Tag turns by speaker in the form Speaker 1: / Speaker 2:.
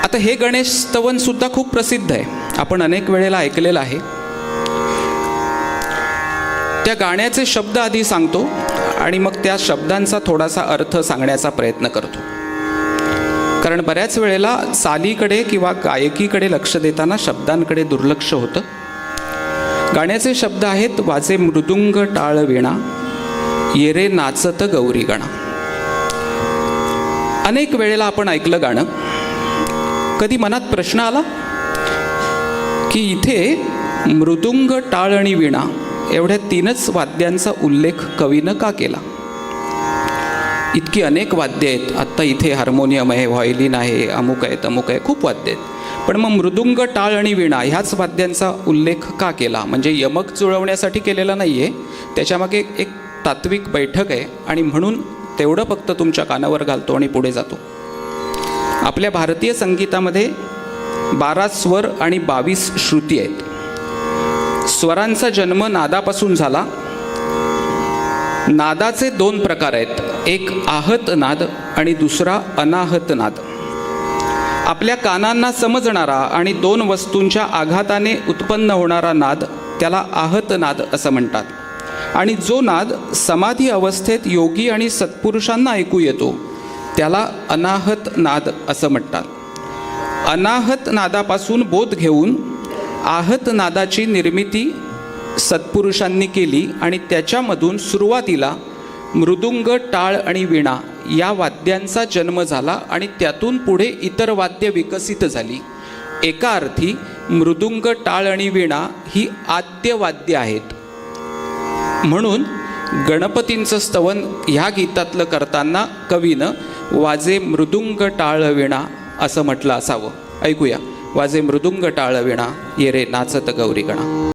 Speaker 1: आता हे गणेश स्तवन सुद्धा खूप प्रसिद्ध आहे, आपण अनेक वेळेला ऐकलेलं आहे. त्या गाण्याचे शब्द आधी सांगतो आणि मग त्या शब्दांचा थोडासा अर्थ सांगण्याचा प्रयत्न करतो. कारण बऱ्याच वेळेला चालीकडे किंवा गायकीकडे लक्ष देताना शब्दांकडे दुर्लक्ष होतं. गाण्याचे शब्द आहेत, वाजे मृदुंग टाळ वीणा, येरे नाचत गौरी गणा. अनेक वेळेला आपण ऐकलं गाणं. कधी मनात प्रश्न आला की इथे मृदुंग टाळ आणि वीणा एवढ्या तीनच वाद्यांचा उल्लेख कवीनं का केला? इतकी अनेक वाद्य आहेत. आत्ता इथे हार्मोनियम आहे, व्हायोलिन आहे, अमुक आहे, तमुक आहे, खूप वाद्य आहेत. पण मग मृदुंग टाळ आणि वीणा ह्याच वाद्यांचा उल्लेख का केला? म्हणजे यमक जुळवण्यासाठी केलेला नाही आहे, त्याच्यामागे एक तात्विक बैठक आहे आणि म्हणून तेवढं फक्त तुमच्या कानावर घालतो आणि पुढे जातो. आपल्या भारतीय संगीतामध्ये 12 स्वर आणि 22 श्रुती आहेत. स्वरांचा जन्म नादापासून झाला. नादाचे 2 प्रकार आहेत, एक आहत नाद आणि दुसरा अनाहत नाद. आपल्या कानांना समजणारा आणि 2 वस्तूंच्या आघाताने उत्पन्न होणारा नाद त्याला आहत नाद असं म्हणतात. आणि जो नाद समाधी अवस्थेत योगी आणि सत्पुरुषांना ऐकू येतो त्याला अनाहत नाद असं म्हणतात. अनाहत नादापासून बोध घेऊन आहत नादाची निर्मिती सत्पुरुषांनी केली आणि त्याच्यामधून सुरुवातीला मृदुंग, टाळ आणि वीणा या वाद्यांचा जन्म झाला आणि त्यातून पुढे इतर वाद्य विकसित झाली. एका अर्थी मृदुंग, टाळ आणि वीणा ही आद्य वाद्य आहेत. म्हणून गणपतींचं स्तवन ह्या गीतातलं करताना कवीनं वाजे मृदुंग टाळ वीणा असं म्हटलं असावं. ऐकूया. वाजे मृदुंग टाळ वीणा, येरे नाचत गौरी गणा.